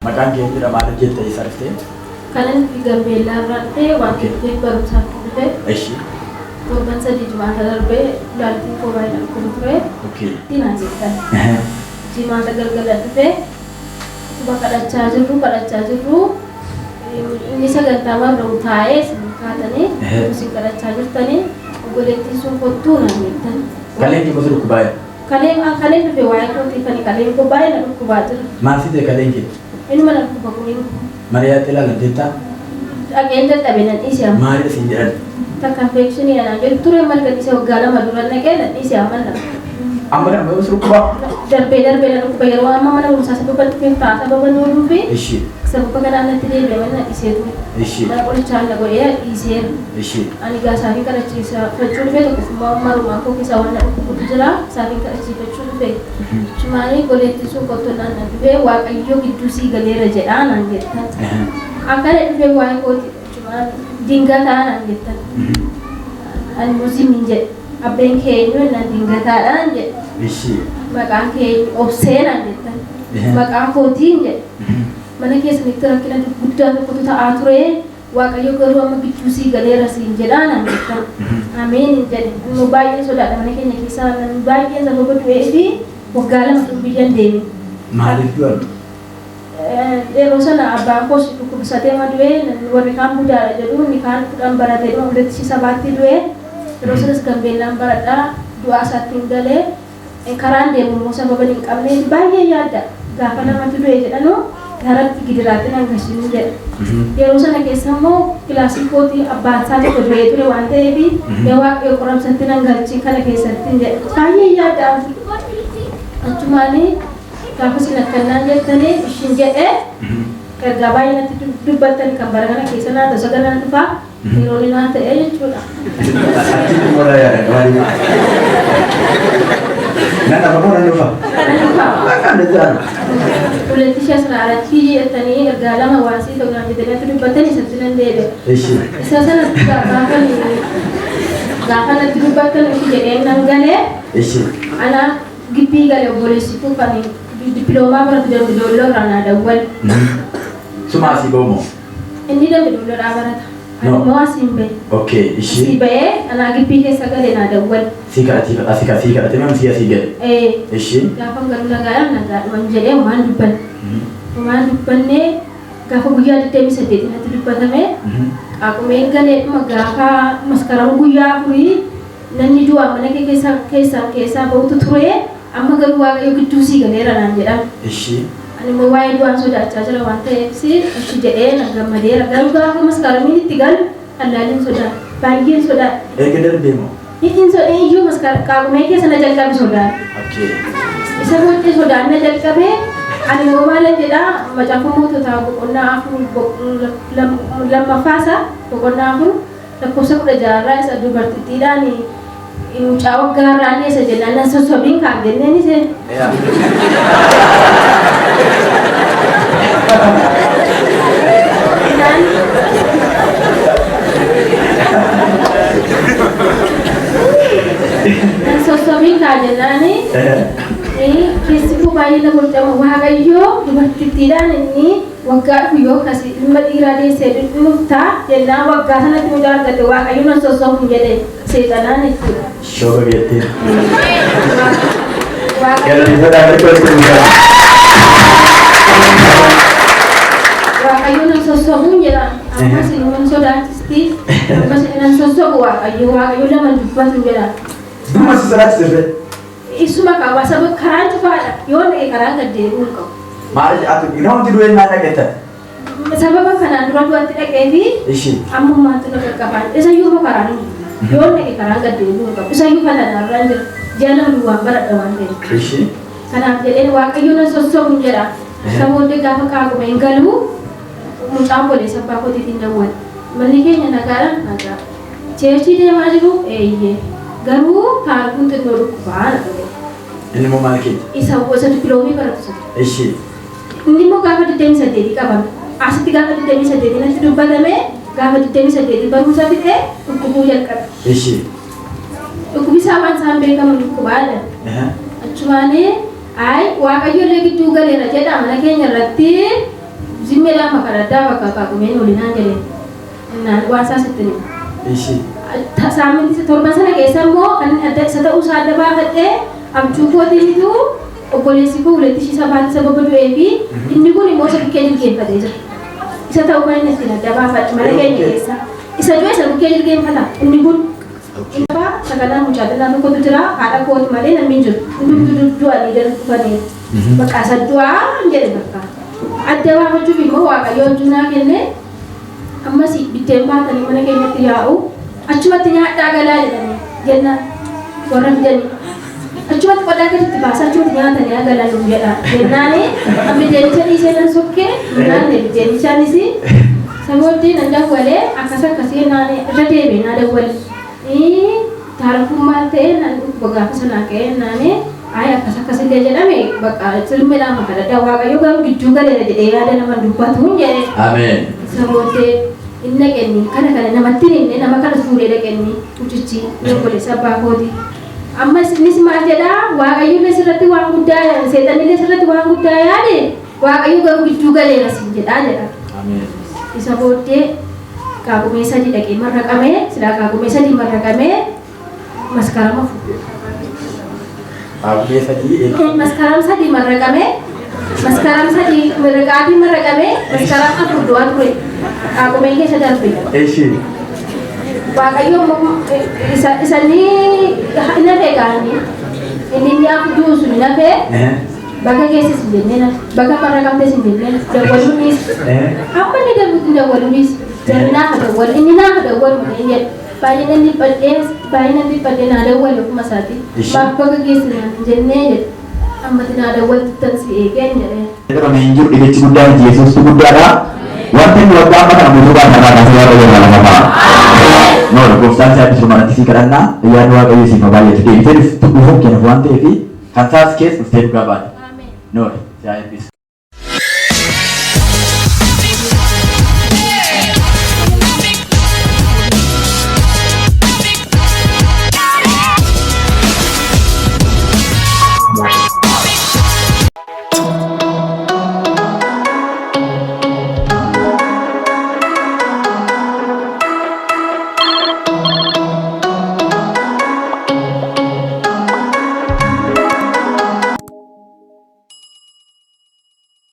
Maqaan kee jedhama maal jettee isa dhuftee? Kanan fi Gambeellaa irratti waan itti barumsaaf dhufe. Eshi. Torban sadii jimaata darbee laaltiin koo baay'inaan kun ture. Okay. Dinaa jettan. Jimaata galgala dhufe. Suba kadhachaa jirru. Inni sagantaa marra taa'ee isin kaatanii isin kadhachaa jirtanii obboleettiin sun kottuu naan jettan. Kaleen kee gosa dhukkubaa? Kaleen dhufe waa'ee kootii kan kaleen koo baay'inaan dhukkubaa jira. Maal fidee kaleen kee? Inni mana dhukkuba kun Mariyaatti ilaalan deettaa? dhaqeen jalqabe nan dhiisee amma. Maaliif isin jedhan? Takka infekshinii anaan jedhu ture malka dhiisee waggaa lama dura naqee nan dhiisee amma lama. Amma nama gosa dhukkubaa? Darbee nan dhukkuba yeroo amma mana barumsaa sababa dhufeen ta'a sababa nuuduu fi Eshi. sababa kanaan natti deebi'ee mana dhiisee ture. Eshi. Mana qorichaa na godhee dhiisee. Eshi. Ani gaa saafii kadhachiisaa fachuu dhufee tokko marumaa koo keessa waan dhukkubutu jira saafii kadhachiifachuu dhufee. Shumaanii goleettiin sun qottonnaan na dhufee waaqayyo gidduu sii galeera jedhaa naan jettan. Akkana dhufee waa'ee kooti shumaan dingataa naan jettan. Ani musliimiin jedhe abbeen keenyu naan dingataadhaan jedhe. Eshi. Maqaan keenyu obsee naan jettan. Maqaa kootiin jedhe. Mana keessanitti rakkina guddaa tokkotu ta'aa ture. Waaqayyo garuu amma gidduu sii galeera siin jedhaa naan jettan. Ameen jedhe. Immoo baay'ee sodaadha mana keenya keessaa namni baay'een sababa du'ee fi waggaa lama biyyaan deeme. Maaliif du'an? Yeroo sana abbaan koos dhukkubsatee du'ee warri kaan budaadha jedhu inni kaan kudhan baratee walitti sabaatti du'ee yeroo sanas Gambeellaan baradhaa du'aa isaatti hin galee karaan deemu immoo sababa hin qabne baay'ee yaadda gaafa namatti du'e jedhanu garatti gidiraatti nan gashiin jedha. Yeroo sana keessa immoo kilaasii kootii abbaan isaa tokko du'ee ture waan ta'eef yoo waaqayyo qoramsatti nan galchii kana keessatti jedha baay'ee yaadda. Achumaanii gaafa isin akkanaan jettanii ishiin jedhee ergaa baay'ee natti dubbattan kan bara kana keessa naata saganaan dhufaa yeroo naa ta'ee jechuudha. Achitti moora yaada qabaanii. Nana bamoo nan dhufa. Akkaan dhufaan. Uletti shasna aratti jettanii ergaa lama waasii ta'uu naan jettanii natti dubbattan isatti nan deebi'e. Eshi. Isa sana gaafa natti dubbattan ishi jedhee nan galee. Eshi. Ana gibbii galee obboleessituu kan dippiloomaa baratu Dambidolloo irraa naa dawwal. Suma asii boomoo? Inni Dambidolloo irraa barata. Ani immoo asiin bahe. Okay, ishi. Asii bahee anaa gibbii keessa galee naa dawwal. Sii kadhate nama sii gale. Ishi. Gaafa garuu nagaadhaan nagaadhuman jedhee waan dubbanne. Waan dubbannee gaafa guyyaa 28 natti dubbatame. Akkuma eeggaleedhuma gaafa maskarama guyyaa afurii namni du'aa mana keessaa bahutu ture. Amma garuu waaqayyo gidduu sii galeera naan jedhama. Ishi. Ani immoo waa'ee du'aan sodaachaa jira waan ta'eef ishi jedhee na gammadeera. Garuu gaafa maskaramiin itti galu allaalleen sodaa baay'een sodaa. Erga darbee moo? Ittiin sodaa iyyuu qaaqumee keessa na jalqabe sodaa. Okay. Isa booddee sodaan na jalqabee ani immoo maalan jedhaa macaafa moototaa boqonnaa afur lammaffaasa boqonnaa afur lakkoofsa 16 isa dubartittiidhaan mucaa waggaa irraan isa jennaan nan sossobiin kaan jenneen iseen. Nan sossobiin kaan jennaani keessi koo baay'ee na godhama waaqayyoo dubartittiidhaan inni waggaa dhufu yoo akkasii ilma dhiiraa deessee dhuftaa jennaan waggaa sanatti mucaa argate waaqayyo nan sossobuun jedhe seexanaan jechuudha. Shoga geettiin. Waaqayyo nan sossobuun jedha. Ammas ilman sodaachisti. Ammas nan sossobu waaqayyo lama dubbatu jedha. Dhuma si sodaachisirre? Isuma qaba sababa karaan cufaadha. Yoo dhaqe karaan gad deebi'uu hin qabu. Maal namatti du'een maal dhageettan? Sababa kanaan dura du'atti dhaqee fi ammummaatti na qaqqabaan. Isa yoo karaan yoo dhaqe karaan gad deebi'uu hin qabu. Isa yoo kanaan irraan jira. Jaalala duwwaan baradha waan ta'eef. Kanaaf jedheen waaqayyo na sossobuun jedha. Isa booddee gaafa qaaquma hin galu mucaan boleessa abbaa kootiitiin dawwal. Manni keenya nagaadhaan nagaa. Cheerchii deemaa jiru eeyyee. Garuu taarikuun xinnoo dhukkubaa na qabe. Inni immoo maal keeti? Isa dippiloomaa baratu sana. Ishi. Inni immoo gaafa 28 qabame. Asitti gaafa 28 natti dubbatame gaafa 28 barumsa fixee dhukkubuu jalqabe. Ishi. Dhukkubisaa waan isaan beekaman dhukkubaadha. Achumaanii waaqayyo illee gidduu galeera jedha mana keenya irratti Zimela makarada baka kumeni ulina jere. Na wasa seteni. Ishi. Samin si torban sana keessa immoo kan adda isa ta'uu isaa adda baafadhee abjuu kootiinitu obboleessi koo uletti ishii sabaatti sababa du'ee fi inni kun immoo isa bukkee jilgeenfatee jira. Isa ta'uu kan inni ittiin adda baafadhe mana keenya keessa. Isa du'e isa bukkee jilgeenfata inni kun. Inni sagalaan mucaatilaa tokkotu jira haadha kooti malee namni hin jiru. Inni du'anii jala dhufanii bakka isa du'aa hin jedhe bakka. Adda baafachuuf immoo waaqayyoon junaa kenne ammas biddeen baatanii mana keenyatti yaa'u. Achumatti nyaadhaa galaa jedhanii jenna warra fidanii achumatti qodaa gaditti baasa achumatti nyaatanii galaa nuuf jedha jennaani biddeenichaa dhiisee nan sokkee naanne biddeenichaan sabooddee nan dawwalee akkas akkasii naanne irra deebiin naa dawwale taarifummaa ta'ee nan gaafa sanaa ka'ee naanne akkas akkasillee jedhame bakka silmiidhaan maka daddaa waaqayyo garuu gidduu galeera jedhee yaada nama dubbatuun jedhe. Ameen. Sabooddee inni kenni kana namatti inni nama kana fuudhee dhaqenni uchichi obboleessa abbaa kooti ammas innis maal jedhaa waaqayyoon sirratti waan guddaa seexanillee sirratti waan guddaa yaade waaqayyo garuu gidduu galeera siin jedhaa jedha. Isa booddee kaagumee sadii dhaqee marraqamee silaa kaagumee sadii marraqamee maskarama maskaram sadii marraqamee maskaram sadii mirqaatii marraqamee maskaram afur du'aa ture. Aku main ke sadar pun. Ishi. Waaqayyo isani ina pegan ini ni aku dulu sudah nape. Baga kesi sendiri na baga para kampe sendiri dawalunis. Apa ni dawalunis? Jangan nak dawal ini nak dawal ini. Bayi nanti pada nak dawal aku masati. Baga kesi na jenis amma tidak dawal tensi egen jadi. Kita menunjuk di biji muda Yesus itu muda ada. Wanti waktu apa nak berubah karena kasih orang yang malam apa? No, konstan saya bisa mengatasi karena ia dua kali sih mobile jadi itu tuh bukan wanti ini kan saya skes mesti berubah. No, saya bisa.